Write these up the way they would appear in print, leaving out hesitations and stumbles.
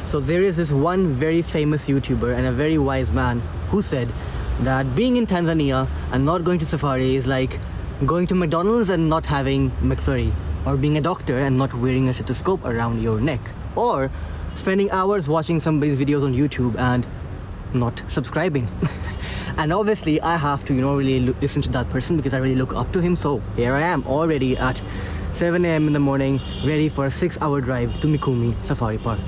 So there is this one very famous YouTuber and a very wise man who said that being in Tanzania and not going to safari is like going to McDonald's and not having McFlurry, or being a doctor and not wearing a stethoscope around your neck, or spending hours watching somebody's videos on YouTube and not subscribing. And obviously I have to, really listen to that person because I really look up to him. So here I am already at 7 a.m. in the morning, ready for a 6-hour drive to Mikumi Safari Park.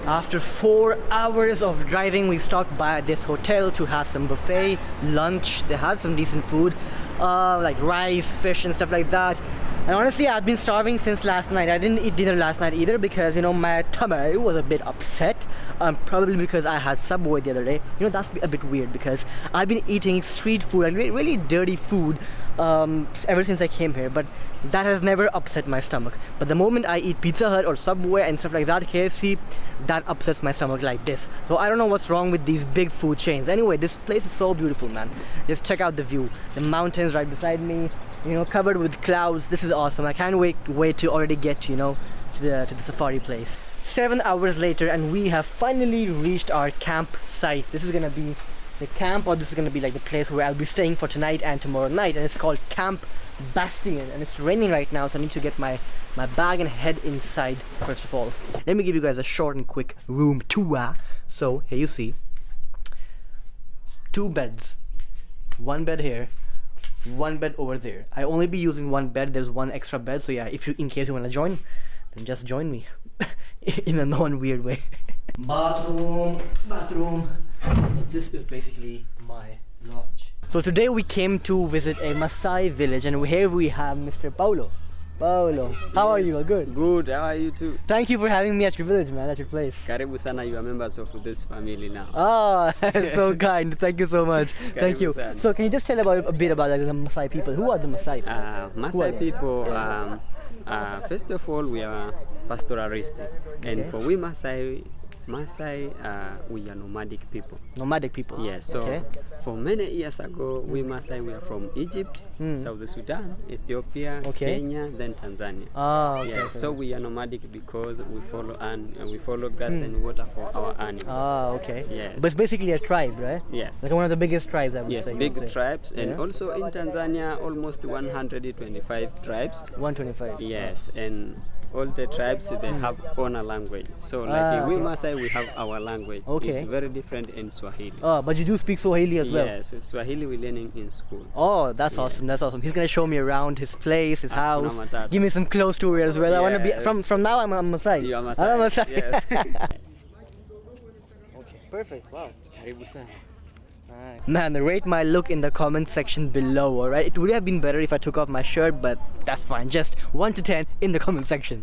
After 4 hours of driving, we stopped by this hotel to have some buffet lunch. They had some decent food, like rice, fish and stuff like that. And honestly, I've been starving since last night. I didn't eat dinner last night either because, my tummy was a bit upset. Probably because I had Subway the other day. That's a bit weird because I've been eating street food and really dirty food ever since I came here, but that has never upset my stomach. But the moment I eat Pizza Hut or Subway and stuff like that, KFC, that upsets my stomach like this. So I don't know what's wrong with these big food chains. Anyway, this place is so beautiful, man. Just check out the view. The mountains right beside me, covered with clouds. This is awesome. I can't wait to already get to the safari place. 7 hours later and we have finally reached our campsite. This is gonna be the camp, or this is gonna be like the place where I'll be staying for tonight and tomorrow night, and it's called Camp Bastion, and it's raining right now, so I need to get my bag and head inside first of all. Let me give you guys a short and quick room tour. So here you see 2 beds, 1 bed here, 1 bed over there. I only be using 1 bed. There's 1 extra bed, so yeah, in case you want to join, then just join me in a non-weird way. Bathroom. So this is basically my lodge. So today we came to visit a Maasai village, and here we have Mr. Paulo. Paulo, how are you? Good? Good, how are you too? Thank you for having me at your village, man, at your place. Karibu sana, you are members of this family now. Oh, so kind. Thank you so much. Thank you. Sana. So can you just tell a bit about the Maasai people? Who are the Maasai? Maasai people, first of all, we are pastoralistic. Okay. And for we Maasai, we are nomadic people. Nomadic people? Yes, so for many years ago, we Maasai were from Egypt, South Sudan, Ethiopia, Kenya, then Tanzania. Oh, okay. Yes, so we are nomadic because we follow grass and water for our animals. Oh, okay. Yes. But it's basically a tribe, right? Yes. Like one of the biggest tribes, I would say. Yes, big tribes, and also in Tanzania, almost 125 tribes. 125. Yes, and all the tribes, they have own language. So like we Maasai, we have our language. Okay. It's very different in Swahili. Oh, but you do speak Swahili as well? Yes, Swahili we're learning in school. Oh, that's awesome. That's awesome. He's gonna show me around his place, his house. Give me some close tour as well. I wanna be from now. I'm a Maasai. You are Maasai. I'm a Maasai. Yes. Okay, perfect. Wow. Man, rate my look in the comment section below, alright? It would have been better if I took off my shirt, but that's fine. Just 1 to 10 in the comment section.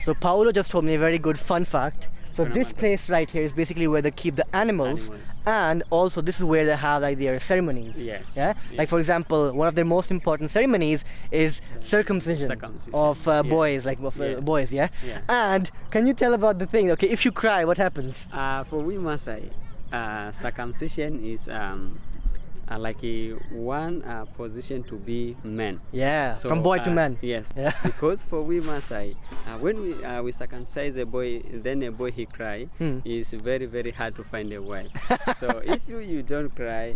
So Paolo just told me a very good fun fact. So this place right here is basically where they keep the animals. And also this is where they have like their ceremonies. Yes. Yeah? Like for example, one of their most important ceremonies is circumcision. Of boys, like boys, yeah? And can you tell about the thing? Okay, if you cry, what happens? For we Maasai, circumcision is like one position to be men. Yeah, so, from boy to man. Yes, yeah. Because for we Maasai, when we circumcise a boy, then a boy he cry, it's very, very hard to find a wife. So if you don't cry,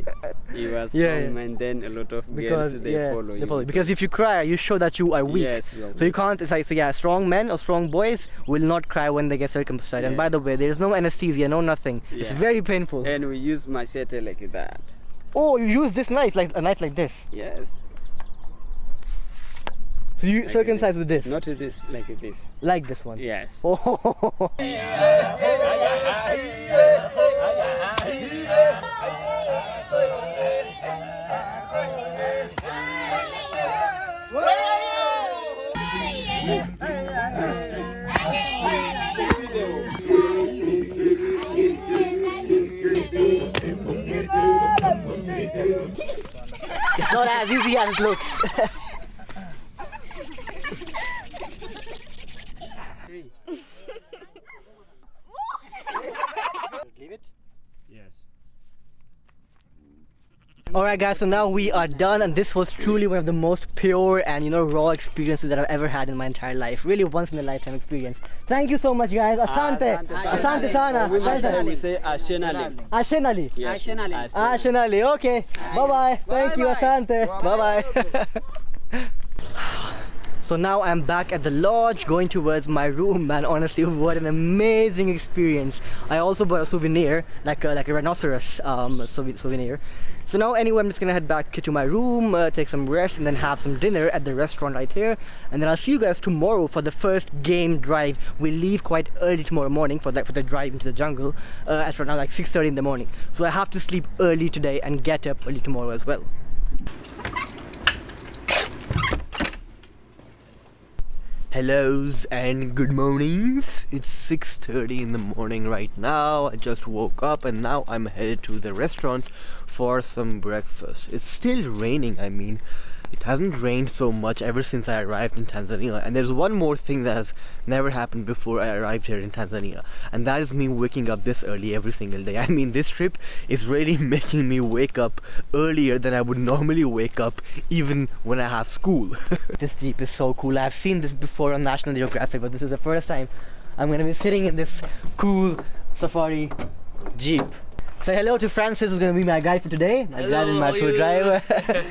you are strong man, then a lot of girls, they follow you. Because if you cry, you show that you are weak. Yes, so you can't, it's like, so yeah, strong men or strong boys will not cry when they get circumcised. And by the way, there is no anesthesia, no nothing. It's very painful. And we use machete like that. Oh, you use this knife, like a knife like this? Yes. So you like circumcise with this? Not this, like this. Like this one? Yes. Oh. It's not as easy as it looks. Alright guys, so now we are done, and this was truly one of the most pure and raw experiences that I've ever had in my entire life. Really once in a lifetime experience. Thank you so much guys. Asante. Asante sana. We say Ashenali. Ashenali. Yes. Ashenali. Okay. Bye bye. Thank you. Asante. Bye bye. So now I'm back at the lodge going towards my room, man. Honestly, what an amazing experience. I also bought a souvenir, like a rhinoceros souvenir. So now anyway, I'm just gonna head back to my room, take some rest, and then have some dinner at the restaurant right here. And then I'll see you guys tomorrow for the first game drive. We leave quite early tomorrow morning for the drive into the jungle, at around like 6:30 in the morning. So I have to sleep early today and get up early tomorrow as well. Hellos and good mornings. It's 6:30 in the morning right now. I just woke up and now I'm headed to the restaurant for some breakfast. It's still raining. I mean, it hasn't rained so much ever since I arrived in Tanzania. And there's one more thing that has never happened before I arrived here in Tanzania, and that is me waking up this early every single day. I mean, this trip is really making me wake up earlier than I would normally wake up even when I have school. This Jeep is so cool. I've seen this before on National Geographic, but this is the first time I'm gonna be sitting in this cool safari Jeep. Say hello to Francis, who's going to be my guide for today. My guide and my tour driver.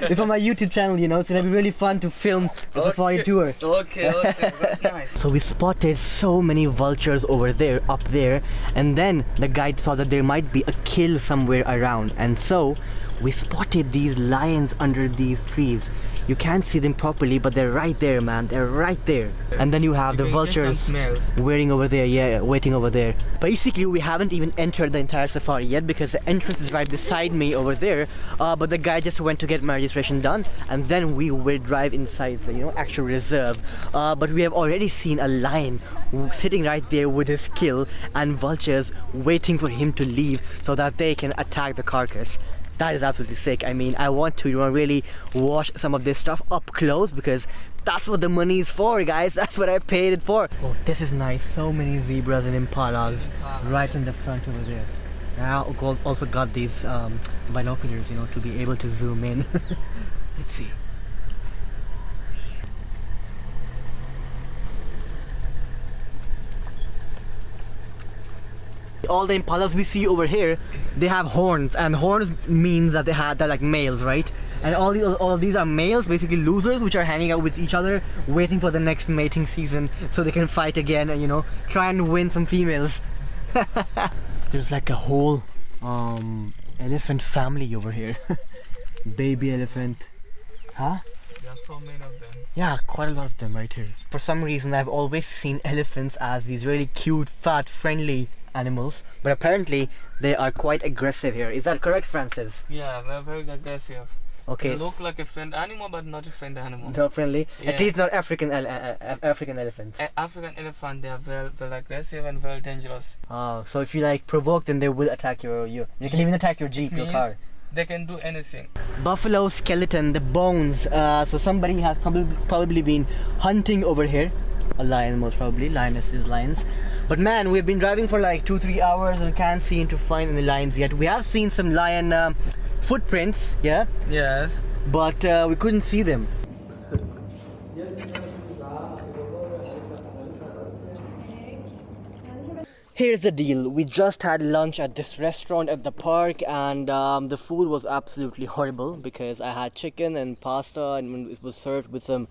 It's on my YouTube channel, so it'll be really fun to film the safari tour. Okay, that's nice. So we spotted so many vultures over there, up there, and then the guide thought that there might be a kill somewhere around, and so we spotted these lions under these trees. You can't see them properly, but they're right there, man. They're right there. And then you have the vultures waiting over there. Waiting over there. Basically, we haven't even entered the entire safari yet because the entrance is right beside me over there. But the guy just went to get my registration done, and then we will drive inside the actual reserve. But we have already seen a lion sitting right there with his kill, and vultures waiting for him to leave so that they can attack the carcass. That is absolutely sick. I mean, I want to really watch some of this stuff up close because that's what the money is for, guys. That's what I paid it for. Oh, this is nice. So many zebras and impalas right in the front over there. I also got these binoculars, to be able to zoom in. Let's see. All the impalas we see over here, they have horns, and horns means that they're like males, right? And all of these are males, basically losers, which are hanging out with each other, waiting for the next mating season so they can fight again and try and win some females. There's like a whole elephant family over here. Baby elephant. Huh? There are so many of them. Yeah, quite a lot of them right here. For some reason, I've always seen elephants as these really cute, fat, friendly animals, but apparently they are quite aggressive here. Is that correct, Francis? Yeah, they're very aggressive. Okay. They look like a friend animal, but not a friend animal. Not friendly? Yeah. At least not African elephants. African elephant, they are very aggressive and very dangerous. Oh, so if you provoke them, they will attack you. They can even attack your Jeep, your car. They can do anything. Buffalo skeleton, the bones. So somebody has probably been hunting over here. A lion, most probably. Lionesses, lions. But man, we've been driving for like 2-3 hours and can't seem to find any lions yet. We have seen some lion footprints, yeah? Yes. But we couldn't see them. Here's the deal. We just had lunch at this restaurant at the park, and the food was absolutely horrible because I had chicken and pasta, and it was served with some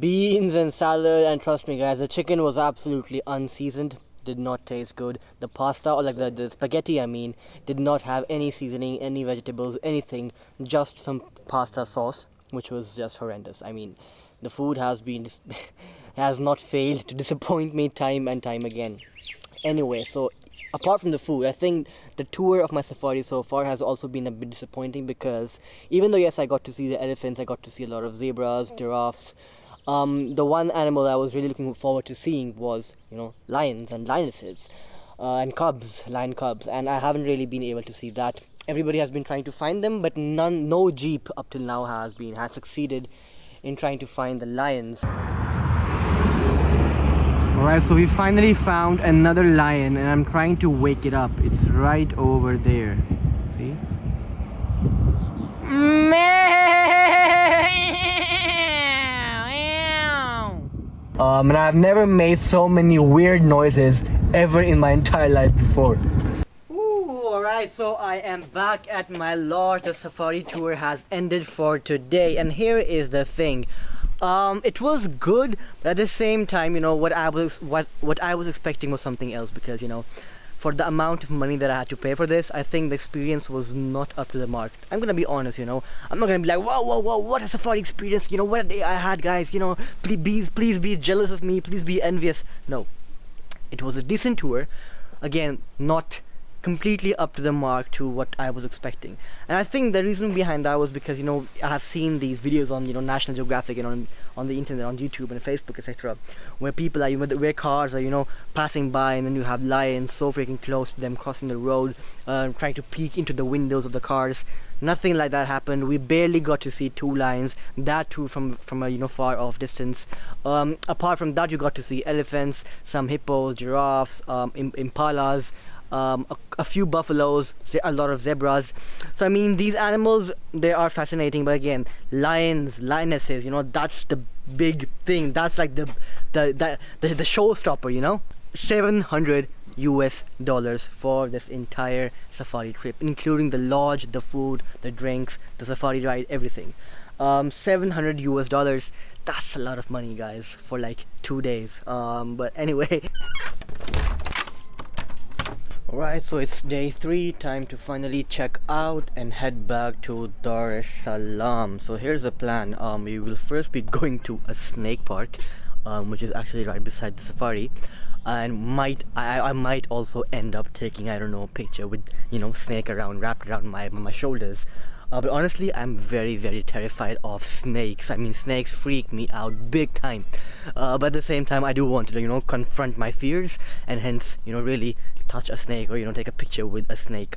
beans and salad, and trust me guys, the chicken was absolutely unseasoned, did not taste good. The pasta, or like the spaghetti I mean, did not have any seasoning, any vegetables, anything, just some pasta sauce, which was just horrendous. I mean, the food has not failed to disappoint me time and time again. Anyway, so apart from the food, I think the tour of my safari so far has also been a bit disappointing because even though yes, I got to see the elephants, I got to see a lot of zebras, giraffes, the one animal I was really looking forward to seeing was, lions and lionesses, and lion cubs, and I haven't really been able to see that. Everybody has been trying to find them, but no Jeep up till now has succeeded in trying to find the lions. Alright, so we finally found another lion, and I'm trying to wake it up. It's right over there. See? And I've never made so many weird noises ever in my entire life before. Alright, so I am back at my lodge. The safari tour has ended for today, and here is the thing. It was good, but at the same time, you know, what I was expecting was something else, because, you know, for the amount of money that I had to pay for this, I think the experience was not up to the mark. I'm gonna be honest, you know. I'm not gonna be like, whoa, what a safari experience, you know, what a day I had, guys, you know, please be jealous of me, please be envious. No, it was a decent tour. Again, not completely up to the mark to what I was expecting. And I think the reason behind that was because, you know, I have seen these videos on, you know, National Geographic and on the internet, on YouTube and Facebook, etc., where people are, you know, where cars are, you know, passing by, and then you have lions so freaking close to them, crossing the road, trying to peek into the windows of the cars. Nothing like that happened. We barely got to see 2 lions, that too from a, you know, far off distance. Apart from that, you got to see elephants, some hippos, giraffes, impalas, a few buffaloes, a lot of zebras. So I mean, these animals, they are fascinating, but again, lions, lionesses, you know, that's the big thing. That's like the showstopper, you know. $700 for this entire safari trip, including the lodge, the food, the drinks, the safari ride, everything. $700. That's a lot of money, guys, for like 2 days. But anyway. Alright, so it's day 3, time to finally check out and head back to Dar es Salaam. So here's the plan. We will first be going to a snake park, which is actually right beside the safari, and I might also end up taking, I don't know, a picture with, you know, snake wrapped around my shoulders. But honestly, I'm very, very terrified of snakes. I mean, snakes freak me out big time. But at the same time, I do want to, you know, confront my fears, and hence, you know, really touch a snake, or, you know, take a picture with a snake.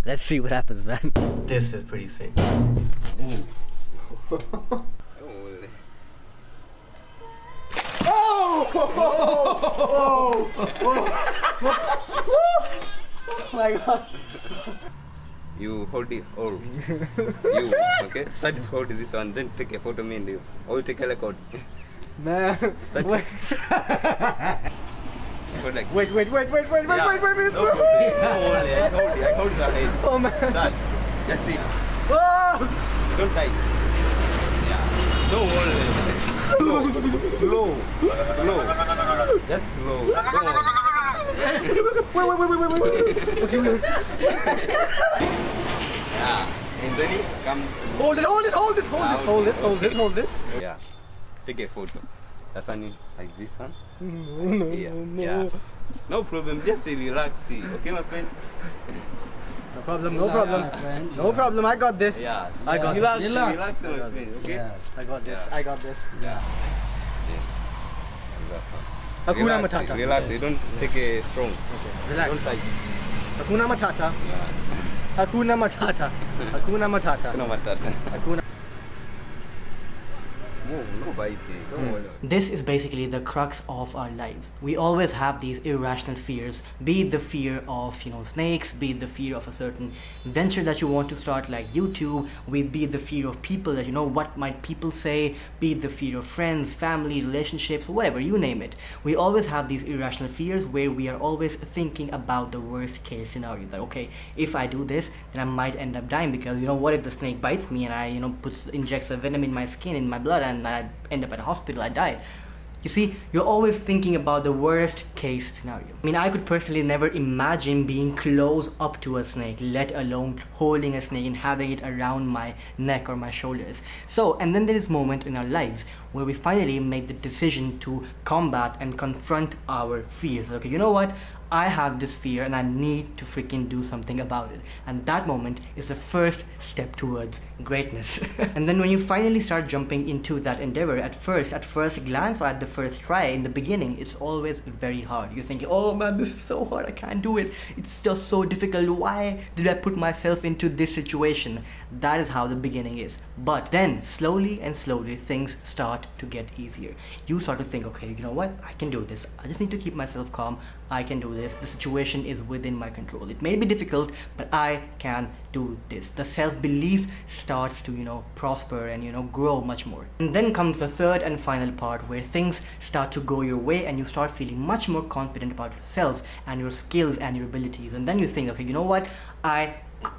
Let's see what happens, man. This is pretty sick. Oh my god. You hold it all. You, okay? Start to hold this one, then take a photo of me and you. Or you take a record. Man. Start wait. Like wait. No, I told you ahead. Oh man. Start. Just it. Oh! Don't die. Yeah. Don't worry. Slow. Just slow. Don't worry. Wait. Yeah. And ready? Come. Hold it. Yeah. Take a photo. That's one like this one. No. Yeah. No problem. Just relax. Okay, my friend. No problem. No problem. I got this. Yeah. I got Relax, this. my friend. Okay. Yes. I got this. Yeah. Yes. That's one. Hakuna Relax, Matata. Relax. Yes. You don't take a strong. Okay. Relax. Don't fight. Hakuna Matata. Yeah. Hakuna Matata. No matter. Hakuna. Smooth. No biting. Don't worry. This is basically the crux of our lives. We always have these irrational fears, be it the fear of, you know, snakes, be it the fear of a certain venture that you want to start like YouTube, be it the fear of people, that, you know, what might people say, be it the fear of friends, family, relationships, whatever, you name it. We always have these irrational fears where we are always thinking about the worst case scenario, that okay, if I do this, then I might end up dying, because, you know, what if the snake bites me and I, you know, injects a venom in my skin, in my blood, and I end up at a hospital, I die. You see, you're always thinking about the worst case scenario. I mean, I could personally never imagine being close up to a snake, let alone holding a snake and having it around my neck or my shoulders. So, and then there is a moment in our lives where we finally make the decision to combat and confront our fears. Okay, you know what? I have this fear and I need to freaking do something about it. And that moment is the first step towards greatness. And then when you finally start jumping into that endeavor, at first glance or at the first try, in the beginning, it's always very hard. You're thinking, oh man, this is so hard, I can't do it. It's just so difficult. Why did I put myself into this situation? That is how the beginning is. But then slowly and slowly things start start to get easier. You start to think, okay, you know what, I can do this. I just need to keep myself calm. I can do this. The situation is within my control. It may be difficult, but I can do this. The self-belief starts to, you know, prosper and, you know, grow much more. And then comes the third and final part, where things start to go your way and you start feeling much more confident about yourself and your skills and your abilities. And then you think, okay, you know what, I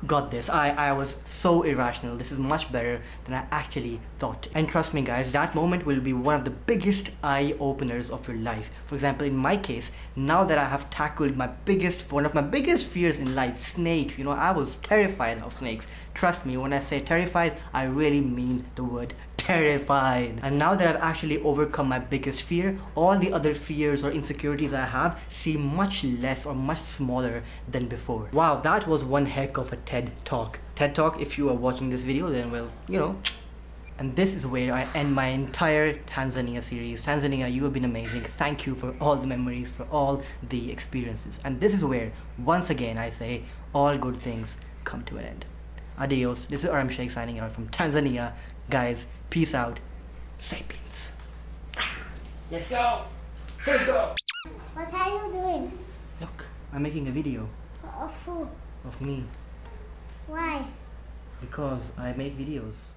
got this. I was so irrational. This is much better than I actually thought. And trust me guys, that moment will be one of the biggest eye openers of your life. For example, in my case, now that I have tackled one of my biggest fears in life, snakes. You know, I was terrified of snakes. Trust me, when I say terrified, I really mean the word terrified. And now that I've actually overcome my biggest fear, all the other fears or insecurities I have seem much less or much smaller than before. Wow, that was one heck of a TED Talk. TED Talk, if you are watching this video, then well, you know. And this is where I end my entire Tanzania series. Tanzania, you have been amazing. Thank you for all the memories, for all the experiences. And this is where, once again, I say, all good things come to an end. Adios. This is Sheikh signing out from Tanzania. Guys, peace out. Sapiens. Let's go. Let's go. What are you doing? Look, I'm making a video Of who? of me Why? because I make videos.